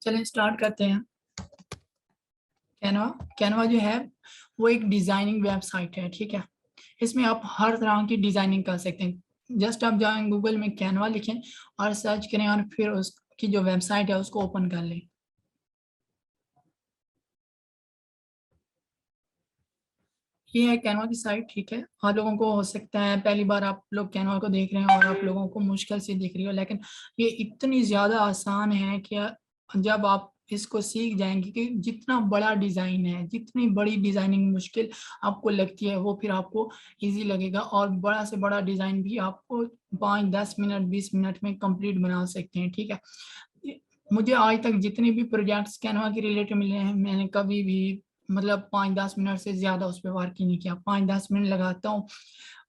चलें स्टार्ट करते हैं। कैनवा कैनवा जो है वो एक डिजाइनिंग वेबसाइट है, ठीक है। इसमें आप हर तरह की डिजाइनिंग कर सकते हैं। जस्ट आप जाएं गूगल में कैनवा लिखें और सर्च करें और फिर उसकी जो वेबसाइट है उसको ओपन कर लें। ये है कैनवा की साइट, ठीक है। आप लोगों को हो सकता है पहली बार आप लोग कैनवा को देख रहे हैं और आप लोगों को मुश्किल से दिख रही हो, लेकिन ये इतनी ज़्यादा आसान है कि जब आप इसको सीख जाएंगे कि जितना बड़ा डिज़ाइन है, जितनी बड़ी डिज़ाइनिंग मुश्किल आपको लगती है वो फिर आपको इजी लगेगा, और बड़ा से बड़ा डिज़ाइन भी आपको 5-10 मिनट 20 मिनट में कंप्लीट बना सकते हैं, ठीक है। मुझे आज तक जितने भी प्रोजेक्ट्स कैनवा के रिलेटेड मिले हैं मैंने कभी भी मतलब 5-10 मिनट से ज्यादा उस पर वर्क ही नहीं किया। 5-10 मिनट लगाता हूँ,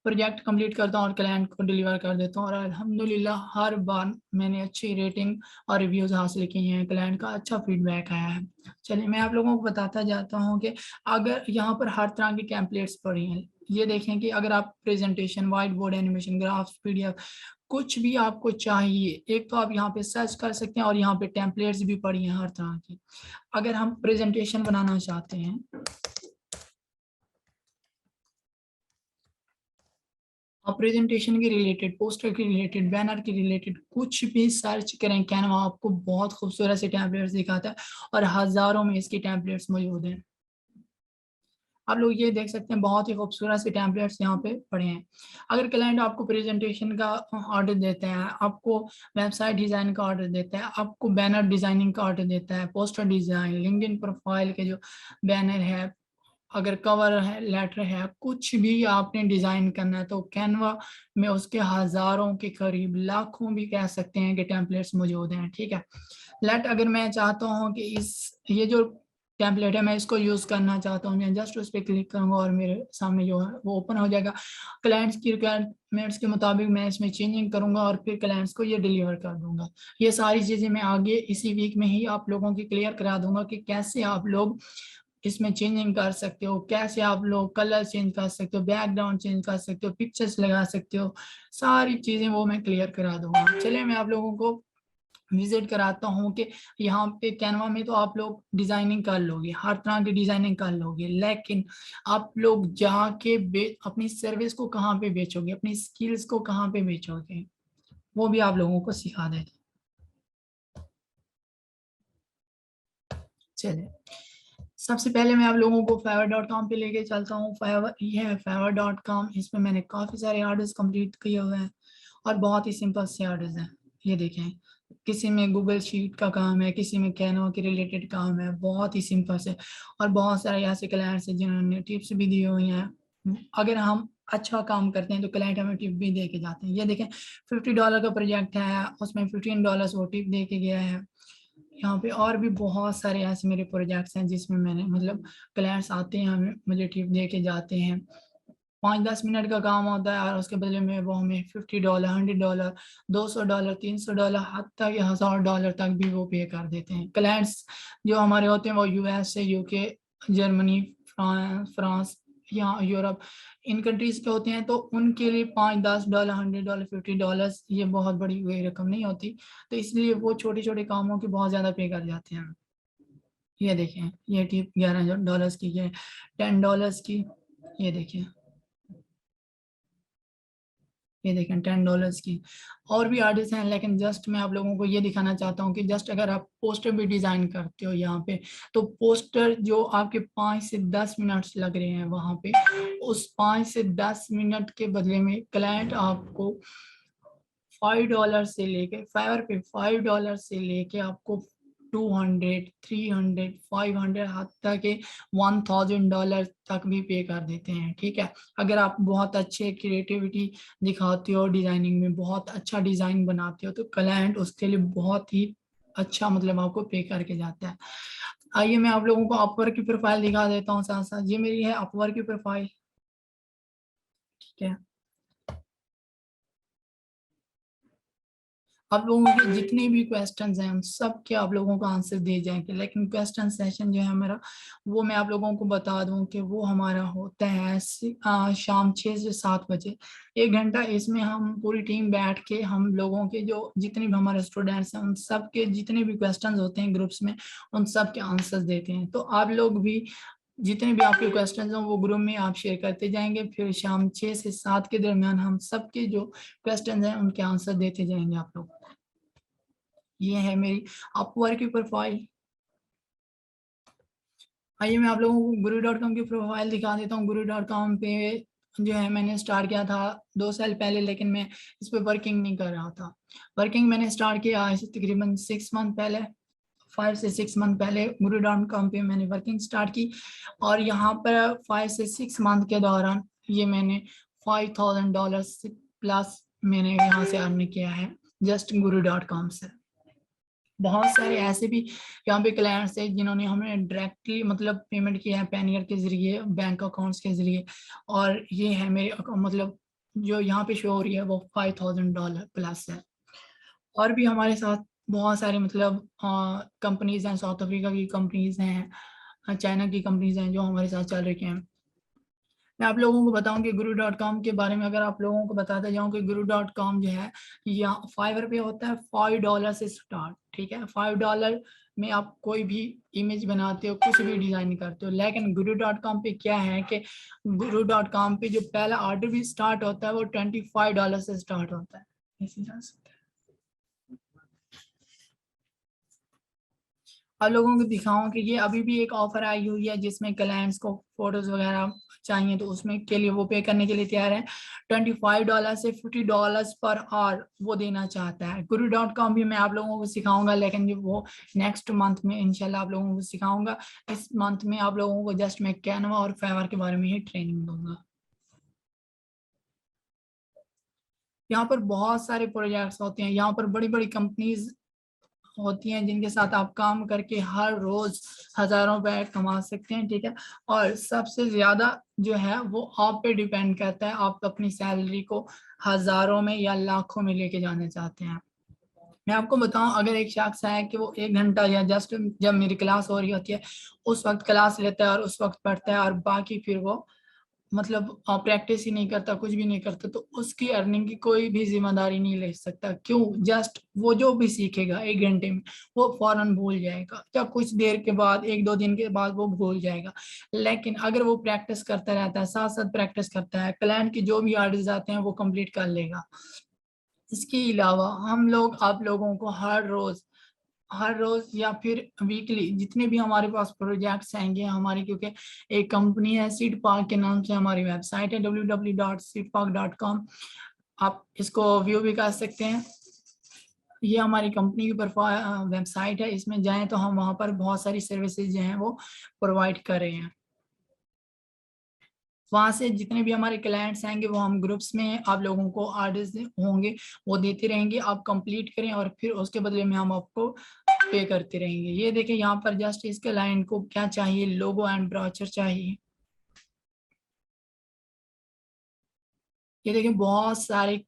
प्रोजेक्ट कंप्लीट करता हूँ और क्लाइंट को डिलीवर कर देता हूँ, और अल्हम्दुलिल्लाह हर बार मैंने अच्छी रेटिंग और रिव्यूज हासिल किए हैं, क्लाइंट का अच्छा फीडबैक आया है। चलिए मैं आप लोगों को बताता जाता हूँ कि अगर यहाँ पर हर तरह की टेम्पलेट्स पड़ी हैं। ये देखें कि अगर आप presentation, white board animation, graphs, PDF, कुछ भी आपको चाहिए, एक तो आप यहाँ पे सर्च कर सकते हैं और यहाँ पे टेम्पलेट्स भी पड़ी हैं हर तरह की। अगर हम प्रेजेंटेशन बनाना चाहते हैं, आप प्रेजेंटेशन के रिलेटेड, पोस्टर के रिलेटेड, बैनर के रिलेटेड कुछ भी सर्च करें, कैनवा आपको बहुत खूबसूरत से टेम्पलेट्स दिखाता है और हजारों में इसकी टेम्पलेट्स मौजूद हैं। आप लोग ये देख सकते हैं बहुत ही खूबसूरत से टेम्पलेट्स यहाँ पे पड़े हैं। अगर क्लाइंट आपको प्रेजेंटेशन का ऑर्डर देते हैं, आपको वेबसाइट डिजाइन का ऑर्डर देता है, आपको बैनर डिजाइनिंग का ऑर्डर देता है, पोस्टर डिजाइन, लिंक्डइन प्रोफाइल के जो बैनर है, अगर कवर है, लेटर है, कुछ भी आपने डिजाइन करना है तो कैनवा में उसके हजारों के करीब, लाखों भी कह सकते हैं कि टेम्पलेट्स मौजूद हैं, ठीक है। अगर मैं चाहता हूँ कि ये जो टेम्पलेट है मैं इसको यूज करना चाहता हूँ, मैं जस्ट उस पर क्लिक करूंगा और मेरे सामने जो है वो ओपन हो जाएगा। क्लाइंट्स की रिक्वायरमेंट्स के मुताबिक मैं इसमें चेंजिंग करूंगा और फिर क्लाइंट्स को ये डिलीवर कर दूंगा। ये सारी चीजें मैं आगे इसी वीक में ही आप लोगों की क्लियर करा दूंगा कि कैसे आप लोग इसमें चेंजिंग कर सकते हो, कैसे आप लोग कलर चेंज कर सकते हो, बैकग्राउंड चेंज कर सकते हो, पिक्चर्स लगा सकते हो, सारी चीजें वो मैं क्लियर करा दूंगा। चलिए मैं आप लोगों को विजिट कराता हूँ कि यहाँ पे कैनवा में तो आप लोग डिजाइनिंग कर लोगे, हर तरह की डिजाइनिंग कर लोगे, लेकिन आप लोग जाके अपनी सर्विस को कहाँ पे बेचोगे, अपनी स्किल्स को कहाँ पे बेचोगे, वो भी आप लोगों को सिखा देते। चलिए सबसे पहले मैं आप लोगों को fiverr.com पे लेके चलता हूँ। फाइवर, ये है fiverr.com। इसमें मैंने काफ़ी सारे ऑर्डर्स कंप्लीट किए हुए हैं और बहुत ही सिंपल से ऑर्डर्स हैं। ये देखें, किसी में गूगल शीट का काम है, किसी में कैनवा के रिलेटेड काम है, बहुत ही सिंपल से। और बहुत सारे ऐसे क्लाइंट्स हैं जिन्होंने टिप्स भी दी हुई हैं। अगर हम अच्छा काम करते हैं तो क्लाइंट हमें टिप भी दे के जाते हैं। ये देखें, $50 का प्रोजेक्ट है, उसमें $15 वो टिप दे के गया है। यहाँ पे और भी बहुत सारे ऐसे मेरे प्रोजेक्ट्स हैं जिसमें मैंने मतलब क्लाइंट्स आते हैं, हमें मुझे टिप दे के जाते हैं। 5-10 मिनट का काम होता है और उसके बदले में वो हमें $50, $100, $200, $300, हत्ता कि $1000 तक भी वो पे कर देते हैं। क्लाइंट्स जो हमारे होते हैं वो यूएस से, यूके, जर्मनी, फ्रांस या यूरोप, इन कंट्रीज के होते हैं। तो उनके लिए $5-10, $100, $50 ये बहुत बड़ी कोई रकम नहीं होती, तो इसलिए वो छोटे छोटे कामों की बहुत ज्यादा पे कर जाते हैं। ये देखें, ये टिप $11 की है, $10 की। ये देखिए, ये देखें $10 की। और भी आर्टिस्ट हैं, लेकिन जस्ट मैं आप लोगों को ये दिखाना चाहता हूँ कि जस्ट अगर आप पोस्टर भी डिजाइन करते हो यहाँ पे, तो पोस्टर जो आपके 5 से 10 मिनट्स लग रहे हैं वहां पे, उस 5 से 10 मिनट के बदले में क्लाइंट आपको $5 से लेके, फाइवर पे $5 से लेके आपको 200, 300, 500, हत्ता के $1000 तक भी पे कर देते हैं, ठीक है। अगर आप बहुत अच्छे क्रिएटिविटी दिखाते हो, डिजाइनिंग में बहुत अच्छा डिजाइन बनाते हो, तो क्लाइंट उसके लिए बहुत ही अच्छा मतलब आपको पे करके जाता है। आइए मैं आप लोगों को अपवर्क की प्रोफाइल दिखा देता हूँ साथ साथ। ये मेरी है अपवर्क की प्रोफाइल, ठीक है। आप लोगों के जितने भी क्वेश्चंस हैं उन सब के आप लोगों को आंसर दे जाएंगे, लेकिन क्वेश्चन सेशन जो है हमारा, वो मैं आप लोगों को बता दूं कि वो हमारा होता है शाम 6 से 7 बजे, 1 घंटा। इसमें हम पूरी टीम बैठ के हम लोगों के जो जितने भी हमारे स्टूडेंट्स हैं उन सब के जितने भी क्वेश्चंस होते हैं ग्रुप्स में, उन सब के आंसर्स देते हैं। तो आप लोग भी जितने भी आपके क्वेश्चंस हैं वो ग्रुप में आप शेयर करते जाएंगे, फिर शाम 6 से 7 के दरमियान हम सबके जो क्वेश्चंस हैं उनके आंसर देते जाएंगे आप लोग। ये है मेरी अपवर्क की प्रोफाइल। आइए मैं आप लोगों को guru.com की प्रोफाइल दिखा देता हूँ। guru.com पे जो है मैंने स्टार्ट किया था 2 साल पहले, लेकिन मैं इस पे वर्किंग नहीं कर रहा था। वर्किंग मैंने स्टार्ट किया आज से तकरीबन 6 मंथ पहले, 5 से 6 मंथ पहले guru.com पे मैंने वर्किंग स्टार्ट की। और यहाँ पर 5 से 6 मंथ के दौरान ये मैंने $5,000 प्लस मैंने यहाँ से अर्न किया है जस्ट guru.com से। बहुत सारे ऐसे भी यहाँ पे क्लाइंट्स हैं जिन्होंने हमें डायरेक्टली मतलब पेमेंट किया है पैनियर के जरिए, बैंक अकाउंट्स के जरिए। और ये है मेरे मतलब जो यहाँ पे शो हो रही है वो $5,000 प्लस है। और भी हमारे साथ बहुत सारे मतलब कंपनीज हैं, साउथ अफ्रीका की कंपनीज हैं, चाइना की कंपनीज हैं जो हमारे साथ चल रही हैं। मैं आप लोगों को बताऊं कि guru.com के बारे में, अगर आप लोगों को बताते जाऊं कि guru.com जो है यहाँ फाइवर पे होता है $5 से स्टार्ट, ठीक है। $5 में आप कोई भी इमेज बनाते हो, कुछ भी डिजाइन करते हो। लेकिन guru.com पे क्या है कि guru.com पे जो पहला ऑर्डर भी स्टार्ट होता है वो $25 से स्टार्ट होता है। ऐसे जा सकते हैं। आप लोगों को दिखाऊं कि ये अभी भी एक ऑफर आई हुई है जिसमें क्लाइंट्स को फोटोज वगैरह चाहिए, तो उसमें के लिए वो पे करने के लिए तैयार है। $25 से $50 पर आवर वो देना चाहता है। guru.com भी मैं आप लोगों को सिखाऊंगा, लेकिन जो वो नेक्स्ट मंथ में इंशाल्लाह आप लोगों को सिखाऊंगा। इस मंथ में आप लोगों को जस्ट मैं कैनवा और फाइवर के बारे में ही ट्रेनिंग दूंगा। यहाँ पर बहुत सारे प्रोजेक्ट्स होते हैं, यहाँ पर बड़ी बड़ी कंपनीज होती हैं जिनके साथ आप काम करके हर रोज हजारों रुपए कमा सकते हैं, ठीक है। और सबसे ज्यादा जो है वो आप पे डिपेंड करता है, आप अपनी सैलरी को हजारों में या लाखों में लेके जाना चाहते हैं। मैं आपको बताऊं, अगर एक शख्स है कि वो 1 घंटा या जस्ट जब मेरी क्लास हो रही होती है उस वक्त क्लास लेता है और उस वक्त पढ़ता है, और बाकी फिर वो मतलब प्रैक्टिस ही नहीं करता, कुछ भी नहीं करता, तो उसकी अर्निंग की कोई भी जिम्मेदारी नहीं ले सकता। क्यों? जस्ट वो जो भी सीखेगा 1 घंटे में वो फौरन भूल जाएगा, या कुछ देर के बाद 1-2 दिन के बाद वो भूल जाएगा। लेकिन अगर वो प्रैक्टिस करता रहता है, साथ साथ प्रैक्टिस करता है, क्लाइंट की जो भी ऑर्डर्स आते हैं वो कंप्लीट कर लेगा। इसके अलावा हम लोग आप लोगों को हर रोज या फिर वीकली जितने भी हमारे पास प्रोजेक्ट्स आएंगे हमारी, क्योंकि एक कंपनी है सीड पार्क के नाम से, हमारी वेबसाइट है www.seedpark.com। आप इसको व्यू भी कर सकते हैं। ये हमारी कंपनी की वेबसाइट है, इसमें जाएं तो हम वहाँ पर बहुत सारी सर्विसेज जो हैं वो प्रोवाइड कर रहे हैं। वहां से जितने भी हमारे क्लाइंट्स आएंगे वो हम ग्रुप्स में आप लोगों को ऑर्डर्स होंगे वो देते रहेंगे, आप कंप्लीट करें और फिर उसके बदले में हम आपको पे करते रहेंगे। ये देखिए यहाँ पर जस्ट इसके क्लाइंट को क्या चाहिए, लोगो एंड ब्रोचर चाहिए। ये देखिए बहुत सारे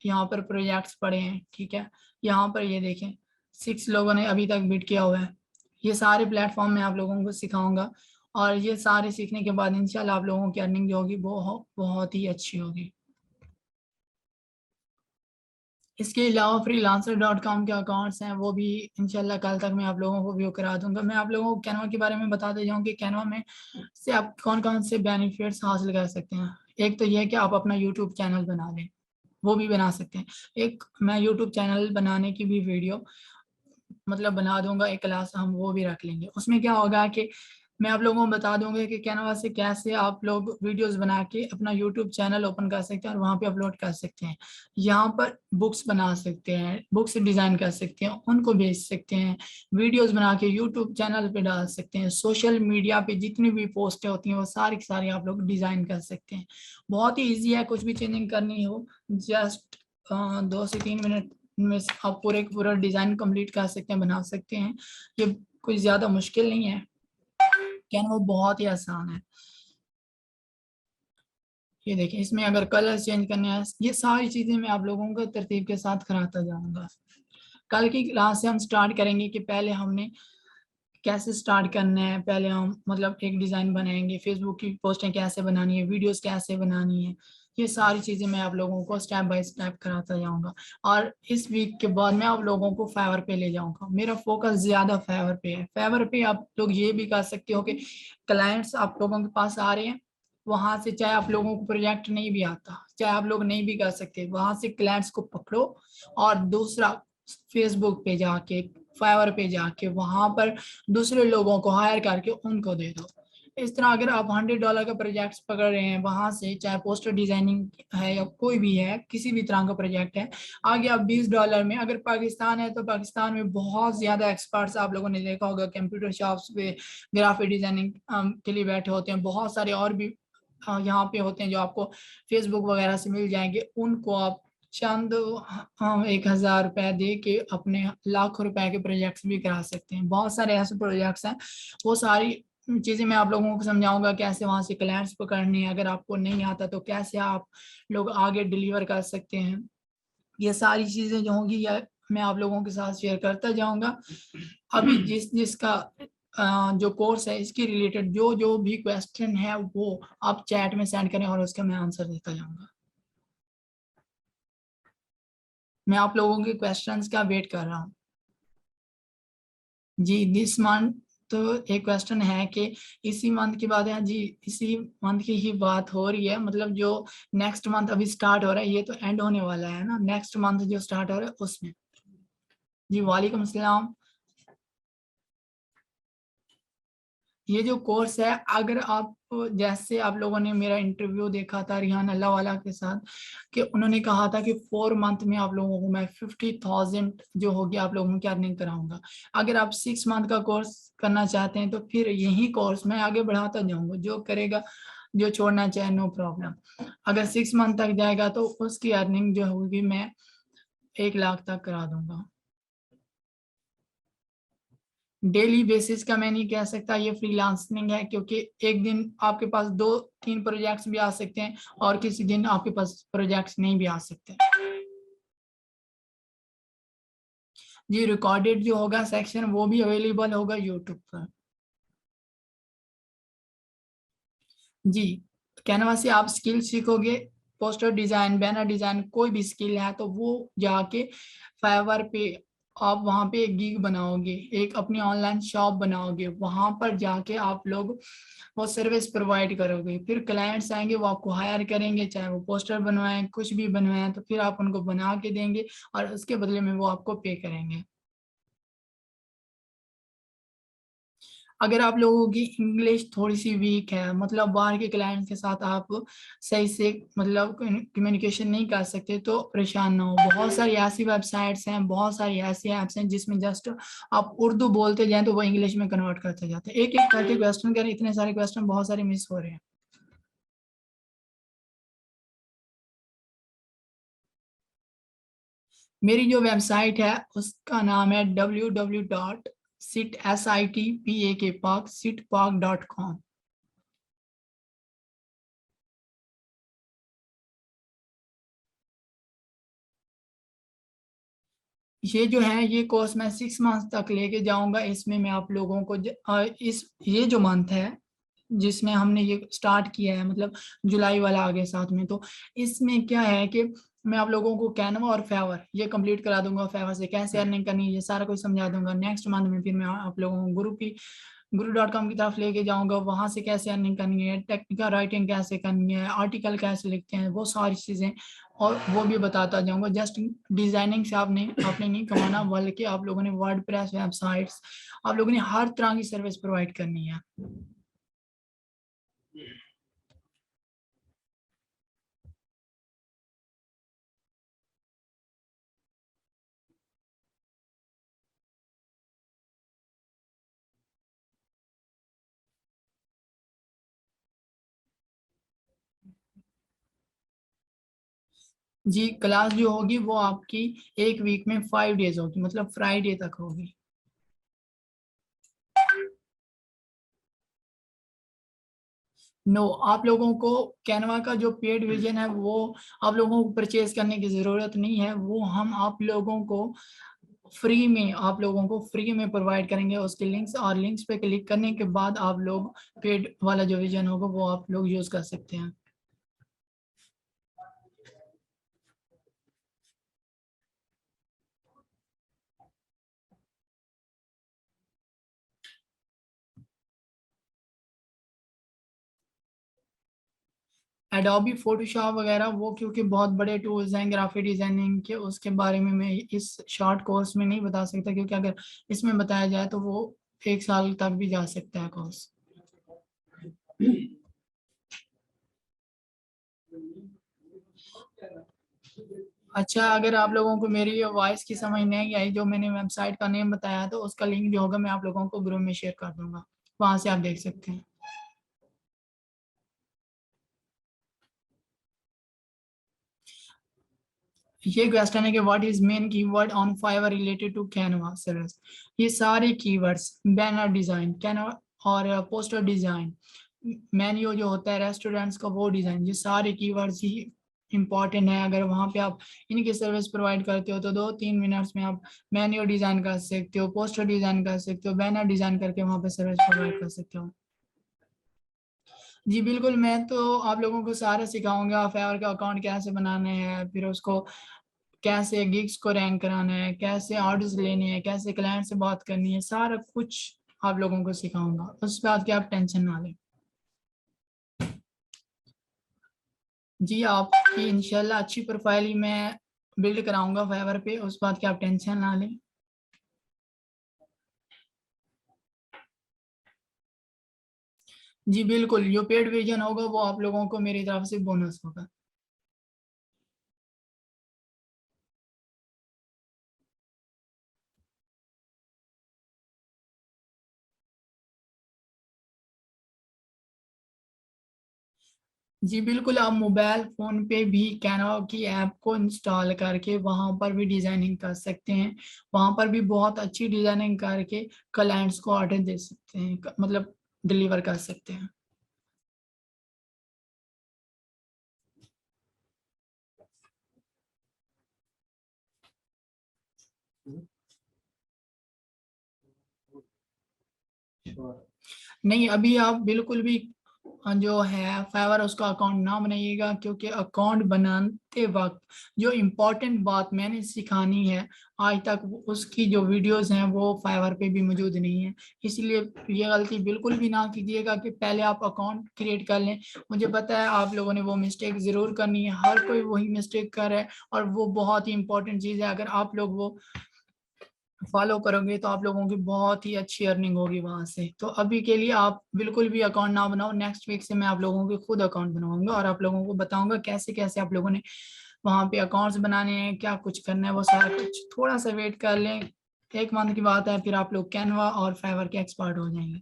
यहाँ पर प्रोजेक्ट्स पड़े हैं, ठीक है। यहाँ पर ये देखें 6 लोगों ने अभी तक बिड किया हुआ है। ये सारे प्लेटफॉर्म में आप लोगों को सिखाऊंगा, और ये सारे सीखने के बाद इंशाल्लाह आप लोगों की अर्निंग जो होगी वो बहुत ही अच्छी होगी। इसके अलावा freelancer.com के अकाउंट्स हैं वो भी इंशाल्लाह कल तक मैं आप लोगों को व्यू करा दूंगा। मैं आप लोगों को कैनवा के बारे में बताते जाऊँ कि कैनवा में से आप कौन कौन से बेनिफिट्स हासिल कर सकते हैं। एक तो ये है कि आप अपना यूट्यूब चैनल बना लें, वो भी बना सकते हैं। एक मैं यूट्यूब चैनल बनाने की भी वीडियो मतलब बना दूंगा, एक क्लास हम वो भी रख लेंगे। उसमें क्या होगा कि मैं आप लोगों को बता दूंगा कि कैनवा से कैसे आप लोग वीडियोस बना के अपना यूट्यूब चैनल ओपन कर सकते हैं और वहां पे अपलोड कर सकते हैं। यहाँ पर बुक्स बना सकते हैं, बुक्स डिजाइन कर सकते हैं, उनको बेच सकते हैं, वीडियोस बना के यूट्यूब चैनल पे डाल सकते हैं, सोशल मीडिया पे जितनी भी पोस्टें होती हैं वो सारी की सारी आप लोग डिजाइन कर सकते हैं। बहुत ही ईजी है, कुछ भी चेंजिंग करनी हो जस्ट 2 से 3 मिनट में आप पूरे पूरा डिजाइन कंप्लीट कर सकते हैं, बना सकते हैं। ये कोई ज्यादा मुश्किल नहीं है, कैनवा बहुत ही आसान है। ये देखिए, इसमें अगर कलर चेंज करने हैं, ये सारी चीजें मैं आप लोगों को तरतीब के साथ कराता जाऊंगा। कल की क्लास से हम स्टार्ट करेंगे कि पहले हमने कैसे स्टार्ट करना है, पहले हम मतलब एक डिजाइन बनाएंगे, फेसबुक की पोस्टें कैसे बनानी है, वीडियोस कैसे बनानी है, ये सारी चीजें मैं आप लोगों को स्टेप बाय स्टेप कराता जाऊंगा। और इस वीक के बाद मैं आप लोगों को फाइवर पे ले जाऊंगा। मेरा फोकस ज्यादा फाइवर पे है। फाइवर पे आप लोग ये भी कर सकते हो कि क्लाइंट्स आप लोगों के पास आ रहे हैं, वहां से चाहे आप लोगों को प्रोजेक्ट नहीं भी आता, चाहे आप लोग नहीं भी कर सकते, वहां से क्लाइंट्स को पकड़ो और दूसरा फेसबुक पे जाके, फाइवर पे जाके वहां पर दूसरे लोगों को हायर करके उनको दे दो। इस तरह अगर आप $100 का प्रोजेक्ट पकड़ रहे हैं वहां से, चाहे पोस्टर डिजाइनिंग है या कोई भी है, किसी भी तरह का प्रोजेक्ट है, आगे आप $20 में, अगर पाकिस्तान है तो पाकिस्तान में बहुत ज्यादा एक्सपर्ट्स आप लोगों ने देखा होगा कंप्यूटर शॉप्स पे ग्राफिक डिजाइनिंग के लिए बैठे होते हैं। बहुत सारे और भी यहाँ पे होते हैं जो आपको फेसबुक वगैरह से मिल जाएंगे। उनको आप चंद 1,000 रुपए दे के अपने लाखों रुपए के प्रोजेक्ट्स भी करा सकते हैं। बहुत सारे ऐसे प्रोजेक्ट्स हैं, वो सारी चीजें मैं आप लोगों को समझाऊंगा कैसे वहां से क्लाइंट्स पकड़ने हैं। अगर आपको नहीं आता तो कैसे आप लोग आगे डिलीवर कर सकते हैं, ये सारी चीजें जो होंगी या मैं आप लोगों के साथ शेयर करता जाऊंगा। अभी जिसका जो कोर्स है इसके रिलेटेड जो जो भी क्वेश्चन है वो आप चैट में सेंड करें और उसका मैं आंसर देता जाऊंगा। मैं आप लोगों के क्वेश्चंस का वेट कर रहा हूँ। जी दिस मंथ, तो एक क्वेश्चन है कि इसी मंथ की बात है जी, इसी मंथ की ही बात हो रही है, मतलब जो नेक्स्ट मंथ अभी स्टार्ट हो रहा है, ये तो एंड होने वाला है ना, नेक्स्ट मंथ जो स्टार्ट हो रहा है उसमें। जी वालेकुम अस्सलाम। ये जो कोर्स है, अगर आप जैसे आप लोगों ने मेरा इंटरव्यू देखा था रिहान अल्लाह वाला के साथ, कि उन्होंने कहा था कि 4 मंथ में आप लोगों को मैं 50,000 जो होगी आप लोगों की अर्निंग कराऊंगा। अगर आप 6 मंथ का कोर्स करना चाहते हैं तो फिर यही कोर्स मैं आगे बढ़ाता जाऊंगा, जो करेगा, जो छोड़ना चाहे नो प्रॉब्लम। अगर 6 मंथ तक जाएगा तो उसकी अर्निंग जो होगी मैं 1 लाख तक करा दूंगा। डेली बेसिस का मैं नहीं कह सकता, ये फ्रीलांसिंग है, क्योंकि एक दिन आपके पास 2-3 प्रोजेक्ट्स भी आ सकते हैं और किसी दिन आपके पास प्रोजेक्ट्स नहीं भी आ सकते। जी रिकॉर्डेड जो होगा सेक्शन वो भी अवेलेबल होगा यूट्यूब पर। जी कैनवा से आप स्किल सीखोगे, पोस्टर डिजाइन, बैनर डिजाइन, कोई भी स्किल है तो वो जाके फाइवर पे आप वहां पे एक गिग बनाओगे, एक अपनी ऑनलाइन शॉप बनाओगे, वहां पर जाके आप लोग वो सर्विस प्रोवाइड करोगे, फिर क्लाइंट्स आएंगे वो आपको हायर करेंगे, चाहे वो पोस्टर बनवाएं कुछ भी बनवाएं, तो फिर आप उनको बना के देंगे और उसके बदले में वो आपको पे करेंगे। अगर आप लोगों की इंग्लिश थोड़ी सी वीक है, मतलब बाहर के क्लाइंट के साथ आप सही से मतलब कम्युनिकेशन नहीं कर सकते, तो परेशान ना हो। बहुत सारी ऐसी वेबसाइट्स हैं, बहुत सारी ऐसी ऐप्स हैं जिसमें जस्ट आप उर्दू बोलते जाएं तो वो इंग्लिश में कन्वर्ट करते जाते हैं। एक एक करके क्वेश्चन करें, इतने सारे क्वेश्चन बहुत सारे मिस हो रहे हैं। मेरी जो वेबसाइट है उसका नाम है www.sitpak.com। ये जो है ये कोर्स मैं 6 मंथ तक लेके जाऊंगा। इसमें मैं आप लोगों को इस ये जो मंथ है जिसमें हमने ये स्टार्ट किया है, मतलब जुलाई वाला आ गया साथ में, तो इसमें क्या है कि मैं आप लोगों को कैनवा और फेवर ये कंप्लीट करा दूंगा। फेवर से कैसे अर्निंग करनी है ये सारा कुछ समझा दूंगा। नेक्स्ट मंथ में फिर मैं आप लोगों को गुरु.com की तरफ लेके जाऊंगा, वहां से कैसे अर्निंग करनी है, टेक्निकल राइटिंग कैसे करनी है, आर्टिकल कैसे लिखते हैं, वो सारी चीजें और वो भी बताता जाऊंगा। जस्ट डिजाइनिंग से आपने नहीं कमाना, बल्कि आप लोगों ने वर्डप्रेस वेबसाइट्स, आप लोगों ने हर तरह की सर्विस प्रोवाइड करनी है। जी क्लास जो होगी वो आपकी एक वीक में 5 डेज होगी, मतलब फ्राइडे तक होगी। नो, आप लोगों को कैनवा का जो पेड वर्जन है वो आप लोगों को परचेज करने की जरूरत नहीं है, वो हम आप लोगों को फ्री में प्रोवाइड करेंगे उसके लिंक्स, और लिंक्स पे क्लिक करने के बाद आप लोग पेड वाला जो वर्जन होगा वो आप लोग यूज कर सकते हैं। एडोबी फोटोशॉप वगैरह वो क्योंकि बहुत बड़े टूल्स हैं ग्राफिक डिजाइनिंग के, उसके बारे में मैं इस शॉर्ट कोर्स में नहीं बता सकता, क्योंकि अगर इसमें बताया जाए तो वो 1 साल तक भी जा सकता है कोर्स। अच्छा, अगर आप लोगों को मेरी वॉइस की समझ नहीं आई, जो मैंने वेबसाइट का नेम बताया तो उसका लिंक जो होगा मैं आप लोगों को ग्रुप में शेयर कर दूंगा, वहां से आप देख सकते हैं। ये क्वेश्चन है कि what is main keyword on Fiverr related to Canva service. ये सारे कीवर्ड्स, बैनर डिजाइन कैनवा और पोस्टर डिजाइन, मेन्यू जो होता है रेस्टोरेंट्स का वो डिजाइन, ये सारे कीवर्ड्स ही इंपॉर्टेंट है। अगर वहां पे आप इनकी सर्विस प्रोवाइड करते हो तो 2-3 मिनट्स में आप मेन्यू डिजाइन कर सकते हो, पोस्टर डिजाइन कर सकते हो, बैनर डिजाइन करके वहां पे सर्विस प्रोवाइड कर सकते हो। जी बिल्कुल, मैं तो आप लोगों को सारा सिखाऊंगा, फाइवर का अकाउंट कैसे बनाना है, फिर उसको कैसे गिग्स को रैंक कराना है, कैसे ऑर्डर्स लेने हैं, कैसे क्लाइंट से बात करनी है, सारा कुछ आप लोगों को सिखाऊंगा, उस बात की आप टेंशन ना लें। जी, आपकी इंशाल्लाह अच्छी प्रोफाइल ही मैं बिल्ड कराऊंगा फाइवर पे, उस बात की आप टेंशन ना लें। जी बिल्कुल, जो पेड वर्जन होगा वो आप लोगों को मेरी तरफ से बोनस होगा। जी बिल्कुल, आप मोबाइल फोन पे भी कैनवा की ऐप को इंस्टॉल करके वहां पर भी डिजाइनिंग कर सकते हैं, वहां पर भी बहुत अच्छी डिजाइनिंग करके क्लाइंट्स को ऑर्डर दे सकते हैं, मतलब डिलीवर कर सकते हैं। नहीं, अभी आप बिल्कुल भी जो है फाइवर उसका अकाउंट ना बनाइएगा, क्योंकि अकाउंट बनाते वक्त जो इम्पोर्टेंट बात मैंने सिखानी है आज तक उसकी जो वीडियोस हैं वो फाइवर पे भी मौजूद नहीं है। इसलिए ये गलती बिल्कुल भी ना कीजिएगा कि पहले आप अकाउंट क्रिएट कर लें। मुझे पता है आप लोगों ने वो मिस्टेक जरूर करनी है, हर कोई वही मिस्टेक कर रहा है, और वो बहुत ही इंपॉर्टेंट चीज़ है। अगर आप लोग वो फॉलो करोगे तो आप लोगों की बहुत ही अच्छी अर्निंग होगी वहां से। तो अभी के लिए आप बिल्कुल भी अकाउंट ना बनाओ, नेक्स्ट वीक से मैं आप लोगों के खुद अकाउंट बनाऊंगा और आप लोगों को बताऊंगा कैसे कैसे आप लोगों ने वहां पे अकाउंट्स बनाने हैं, क्या कुछ करना है, वो सारा कुछ। थोड़ा सा वेट कर लें, 1 मंथ की बात है, फिर आप लोग कैनवा और फाइवर के एक्सपर्ट हो जाएंगे।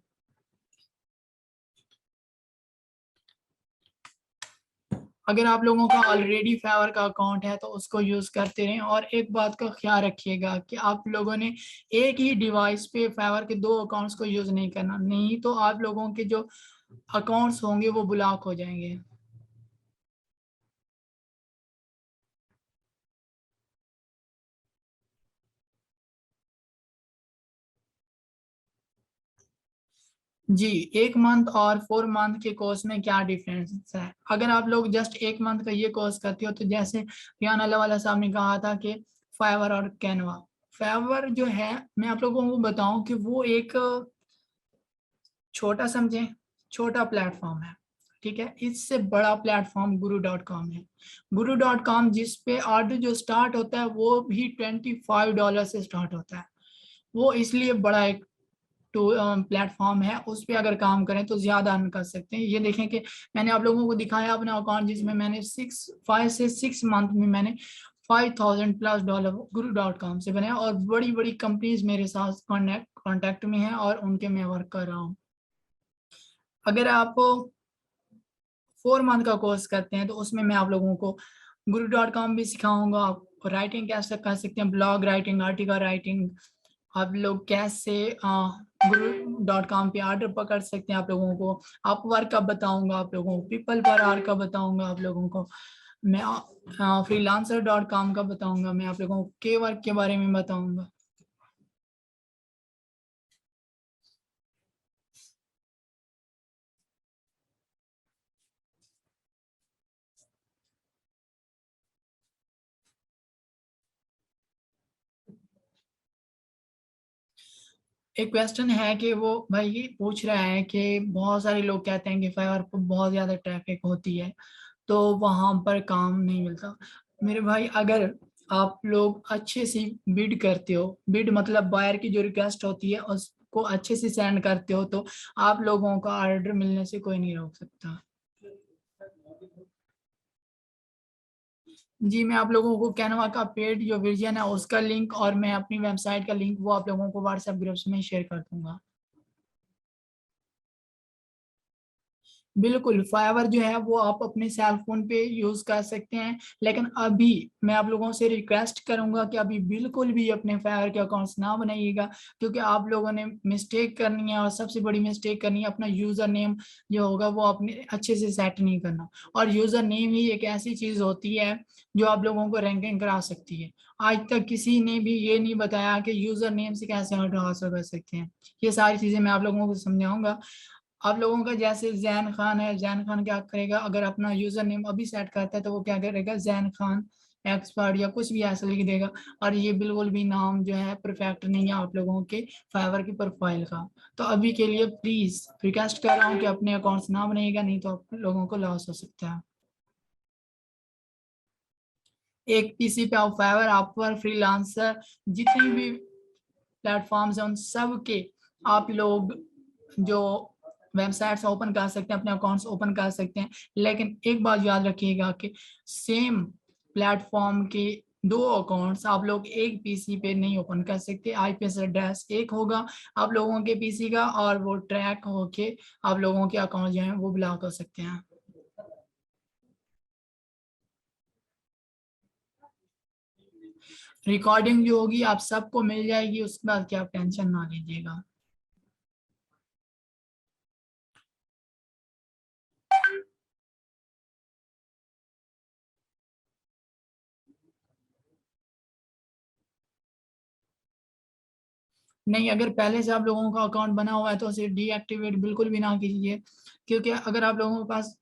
अगर आप लोगों का ऑलरेडी फाइवर का अकाउंट है तो उसको यूज करते रहें, और एक बात का ख्याल रखिएगा कि आप लोगों ने एक ही डिवाइस पे फाइवर के 2 अकाउंट्स को यूज नहीं करना, नहीं तो आप लोगों के जो अकाउंट्स होंगे वो ब्लॉक हो जाएंगे। जी, 1 मंथ और 4 मंथ के कोर्स में क्या डिफरेंस है? अगर आप लोग जस्ट 1 मंथ का ये कोर्स करते हो तो जैसे रियान अल्लाह वाला साहब ने कहा था कि फाइवर और कैनवा, फाइवर जो है मैं आप लोगों को बताऊं कि वो एक छोटा समझें, छोटा प्लेटफॉर्म है, ठीक है। इससे बड़ा प्लेटफॉर्म गुरु.com है। गुरु.com जिस पे ऑर्डर जो स्टार्ट होता है वो भी $25 से स्टार्ट होता है। वो इसलिए बड़ा एक टू प्लेटफॉर्म है, उस पर अगर काम करें तो ज्यादा अर्न कर सकते हैं। ये देखें कि मैंने आप लोगों को दिखाया अपना अकाउंट जिसमें मैंने 5 से 6 मंथ में मैंने $5000+ गुरु.com से बनाया, और बड़ी बड़ी कंपनीज मेरे साथ कॉन्टेक्ट में है और उनके मैं वर्क कर रहा हूँ। अगर आप 4 मंथ का कोर्स करते हैं तो उसमें मैं आप लोगों को गुरु.com भी सिखाऊंगा, आप राइटिंग कैसे कर सकते हैं, ब्लॉग राइटिंग, आर्टिकल राइटिंग, आप लोग कैसे guru.com पे ऑर्डर पकड़ सकते हैं आप लोगों को। अपवर्क का बताऊंगा आप लोगों को, पीपल पर आर का बताऊंगा आप लोगों को, मैं freelancer.com का बताऊंगा, मैं आप लोगों को के वर्क के बारे में बताऊंगा। एक क्वेश्चन है कि वो भाई ये पूछ रहा है कि बहुत सारे लोग कहते हैं कि फाइवर पर बहुत ज्यादा ट्रैफिक होती है तो वहां पर काम नहीं मिलता। मेरे भाई अगर आप लोग अच्छे से बिड करते हो, बिड मतलब बायर की जो रिक्वेस्ट होती है उसको अच्छे से सेंड करते हो, तो आप लोगों का ऑर्डर मिलने से कोई नहीं रोक सकता। जी मैं आप लोगों को कैनवा का पेड जो वर्जन है उसका लिंक और मैं अपनी वेबसाइट का लिंक वो आप लोगों को व्हाट्सएप ग्रुप्स में शेयर कर दूंगा। बिल्कुल, फाइवर जो है वो आप अपने सेल फोन पे यूज कर सकते हैं, लेकिन अभी मैं आप लोगों से रिक्वेस्ट करूंगा कि अभी बिल्कुल भी अपने फाइवर के अकाउंट्स ना बनाइएगा, क्योंकि आप लोगों ने मिस्टेक करनी है और सबसे बड़ी मिस्टेक करनी है, अपना यूजर नेम जो होगा वो अपने अच्छे से सेट नहीं करना। और यूजर नेम ही एक ऐसी चीज होती है जो आप लोगों को रैंकिंग करा सकती है। आज तक किसी ने भी ये नहीं बताया कि यूजर नेम से कैसे ऑर्डर हासिल कर सकते हैं। ये सारी चीजें मैं आप लोगों को समझाऊंगा। आप लोगों का जैसे जैन खान है, जैन खान क्या करेगा, अगर अपना यूजर नेम अभी सेट करता है तो वो क्या करेगा, जैन खान एक्सपर्ट या कुछ भी ऐसा लिख देगा। और ये बिल्कुल भी नाम जो है परफेक्ट नहीं है आप लोगों के फाइवर की प्रोफाइल का। तो अभी के लिए प्लीज रिक्वेस्ट कर रहा हूँ कि अपने अकाउंट्स ना बनाइएगा, नहीं तो आप लोगों को लॉस हो सकता है। एक पीसी पे आप फाइवर, अपवर्क, फ्रीलांसर, जितनी भी प्लेटफॉर्म्स हैं उन सब के आप लोग जो वेबसाइट्स ओपन कर सकते हैं, अपने अकाउंट्स ओपन कर सकते हैं। लेकिन एक बात याद रखिएगा कि सेम प्लेटफॉर्म के दो अकाउंट्स आप लोग एक पीसी पे नहीं ओपन कर सकते। आईपीएस एड्रेस एक होगा आप लोगों के पीसी का, और वो ट्रैक होके आप लोगों के अकाउंट जो है वो ब्लॉक कर सकते हैं। रिकॉर्डिंग जो होगी आप सबको मिल जाएगी, उसके बाद क्या आप टेंशन ना लीजिएगा। नहीं, अगर पहले से आप लोगों का अकाउंट बना हुआ है तो उसे डीएक्टिवेट बिल्कुल भी ना कीजिए, क्योंकि अगर आप लोगों के पास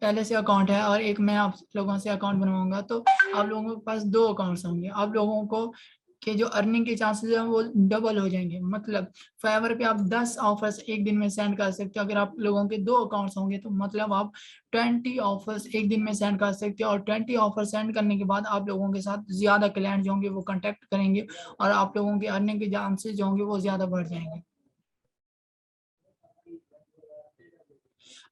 पहले से अकाउंट है और एक मैं आप लोगों से अकाउंट बनवाऊंगा तो आप लोगों के पास दो अकाउंट्स होंगे, आप लोगों को के जो अर्निंग के चांसेस हैं वो डबल हो जाएंगे। मतलब फाइवर पे आप 10 ऑफर्स एक दिन में सेंड कर सकते हो, अगर आप लोगों के दो अकाउंट्स होंगे तो मतलब आप 20 ऑफर्स एक दिन में सेंड कर सकते हो। और 20 ऑफर सेंड करने के बाद आप लोगों के साथ ज्यादा क्लाइंट जो होंगे वो कांटेक्ट करेंगे, और आप लोगों के अर्निंग के चांसेस जो होंगे वो ज्यादा बढ़ जाएंगे।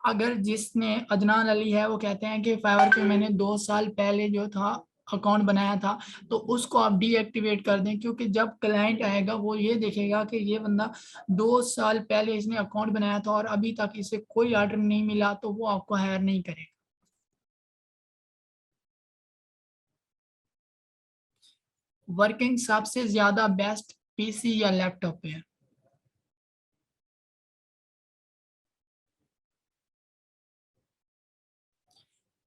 अगर जिसने अदनान अली है वो कहते हैं कि फाइवर पे मैंने 2 साल पहले जो था अकाउंट बनाया था, तो उसको आप डीएक्टिवेट कर दें, क्योंकि जब क्लाइंट आएगा वो ये देखेगा कि ये बंदा 2 साल पहले इसने अकाउंट बनाया था और अभी तक इसे कोई ऑर्डर नहीं मिला, तो वो आपको हायर नहीं करेगा। वर्किंग सबसे ज्यादा बेस्ट पीसी या लैपटॉप पे है।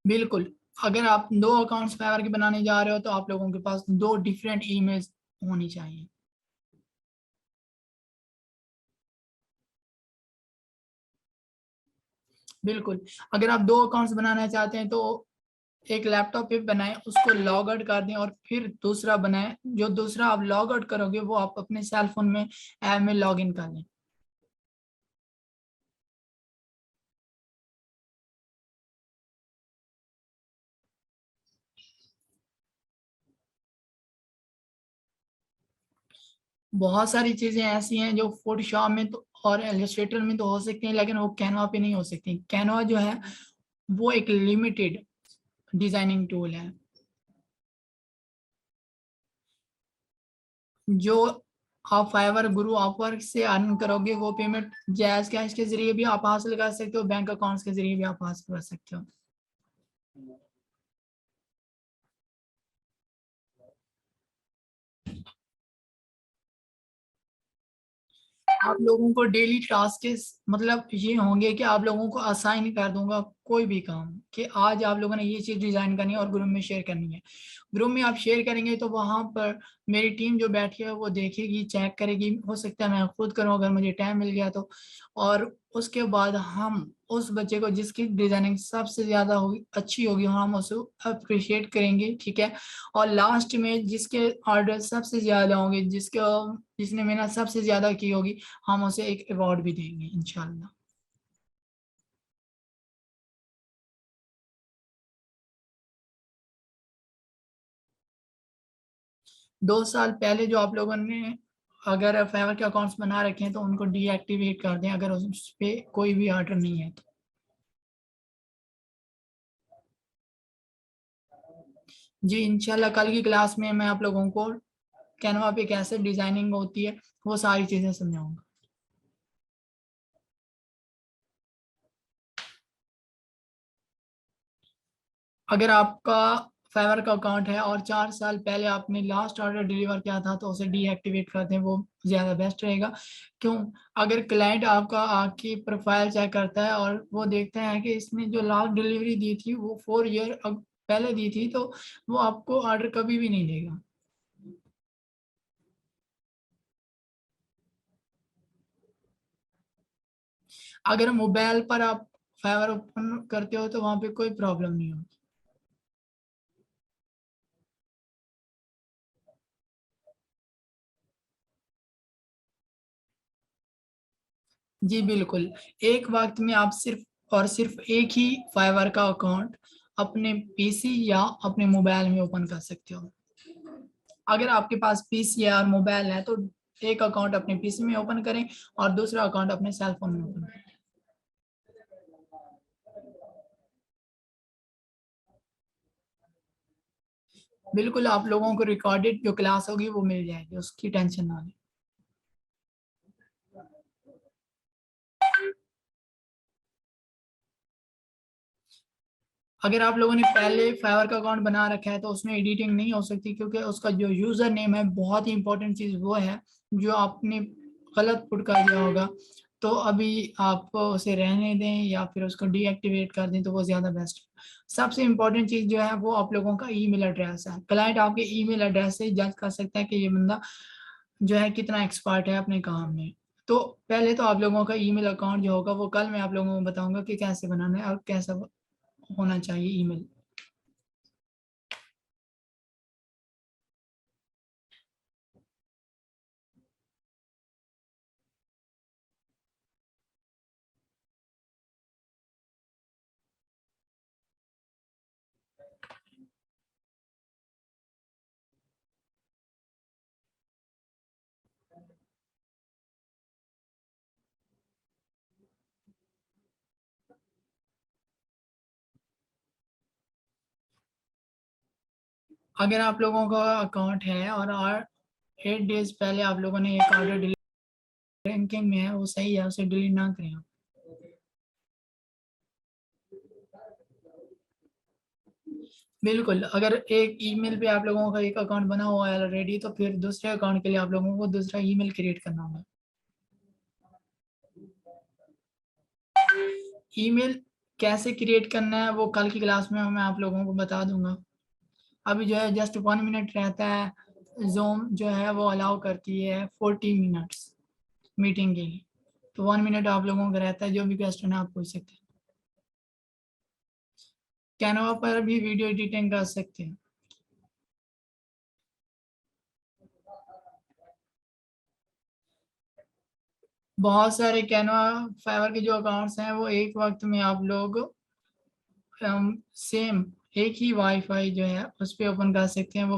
बिल्कुल, अगर आप दो अकाउंट्स फाइवर के बनाने जा रहे हो तो आप लोगों के पास दो डिफरेंट ईमेल्स होनी चाहिए। बिल्कुल, अगर आप दो अकाउंट्स बनाना चाहते हैं तो एक लैपटॉप पे बनाएं, उसको लॉग आउट कर दें और फिर दूसरा बनाएं। जो दूसरा आप लॉग आउट करोगे वो आप अपने सेल फोन में ऐप में लॉग इन कर लें। बहुत सारी चीजें ऐसी हैं जो फोटोशॉप में तो और इलस्ट्रेटर में तो हो सकती हैं, लेकिन वो कैनवा पे नहीं हो सकती। कैनवा जो है वो एक लिमिटेड डिजाइनिंग टूल है। जो आप फाइवर, गुरु, अपवर्क से अर्न करोगे वो पेमेंट जैज कैश के जरिए भी आप हासिल कर सकते हो, बैंक अकाउंट्स के जरिए भी आप हासिल कर सकते हो। आप लोगों को डेली टास्क मतलब ये होंगे कि आप लोगों को असाइन कर दूंगा कोई भी काम कि आज आप लोगों ने ये चीज डिजाइन करनी है और ग्रुप में शेयर करनी है। ग्रुप में आप शेयर करेंगे तो वहां पर मेरी टीम जो बैठी है वो देखेगी, चेक करेगी, हो सकता है मैं खुद करूँ अगर मुझे टाइम मिल गया तो। और उसके बाद हम उस बच्चे को जिसकी डिजाइनिंग सबसे ज्यादा होगी, अच्छी होगी, हम उसे अप्रिशिएट करेंगे, ठीक है। और लास्ट में जिसके ऑर्डर सबसे ज्यादा होंगे, जिसने मेहनत सबसे ज्यादा की होगी, हम उसे एक अवार्ड भी देंगे इंशाल्लाह। 2 साल पहले जो आप लोगों ने अगर फेवर के अकाउंट्स बना रखे हैं तो उनको डीएक्टिवेट कर दें अगर उस पे कोई भी ऑर्डर नहीं है तो। जी इंशाल्लाह कल की क्लास में मैं आप लोगों को कैनवा पे कैसे डिजाइनिंग होती है वो सारी चीजें समझाऊंगा। अगर आपका फेवर का अकाउंट है और 4 साल पहले आपने लास्ट ऑर्डर डिलीवर किया था तो उसे डीएक्टिवेट कर दें, वो ज्यादा बेस्ट रहेगा। क्यों? अगर क्लाइंट आपका आपकी प्रोफाइल चेक करता है और वो देखते हैं कि इसने जो लास्ट डिलीवरी दी थी वो 4 ईयर पहले दी थी तो वो आपको ऑर्डर कभी भी नहीं देगा। अगर मोबाइल पर आप फेवर ओपन करते हो तो वहां पे कोई प्रॉब्लम नहीं होगी। जी बिल्कुल। एक वक्त में आप सिर्फ और सिर्फ एक ही फाइवर का अकाउंट अपने पीसी या अपने मोबाइल में ओपन कर सकते हो। अगर आपके पास पीसी या मोबाइल है तो एक अकाउंट अपने पीसी में ओपन करें और दूसरा अकाउंट अपने सेल फोन में ओपन करें। बिल्कुल, आप लोगों को रिकॉर्डेड जो क्लास होगी वो मिल जाएगी, उसकी टेंशन ना लें। अगर आप लोगों ने पहले फाइवर का अकाउंट बना रखा है तो उसमें एडिटिंग नहीं हो सकती क्योंकि उसका जो यूजर नेम है, बहुत ही इंपॉर्टेंट चीज वो है जो आपने गलत पुट कर दिया होगा। तो अभी आप उसे रहने दें या फिर उसको डीएक्टिवेट कर दें तो वो ज्यादा बेस्ट है। सबसे इंपॉर्टेंट चीज जो है वो आप लोगों का ईमेल एड्रेस है। क्लाइंट आपके ईमेल एड्रेस से जज कर सकता है कि ये बंदा जो है कितना एक्सपर्ट है अपने काम में। तो पहले तो आप लोगों का ईमेल अकाउंट जो होगा वो कल मैं आप लोगों को बताऊंगा कि कैसे बनाना है और कैसा होना चाहिए ईमेल। अगर आप लोगों का अकाउंट है और 8 डेज पहले आप लोगों ने एक ऑर्डर डिलीट रैंकिंग में है वो सही है, उसे डिलीट ना करें आप। बिल्कुल, अगर एक ईमेल पे आप लोगों का एक अकाउंट बना हुआ है ऑलरेडी तो फिर दूसरे अकाउंट के लिए आप लोगों को दूसरा ईमेल क्रिएट करना होगा। ईमेल कैसे क्रिएट करना है वो कल की क्लास में मैं आप लोगों को बता दूंगा। अभी जो है जस्ट 1 मिनट रहता है, जूम जो है वो अलाउ करती है 40 मिनट्स मीटिंग के लिए। तो 1 मिनट आप लोगों का रहता है, जो भी क्वेश्चन है आप पूछ सकते हैं। कैनवा पर भी वीडियो एडिटिंग कर सकते हैं। बहुत सारे कैनवा फाइवर के जो अकाउंट्स हैं वो एक वक्त में आप लोग सेम एक ही वाईफाई जो है उस पर ओपन कर सकते हैं। वो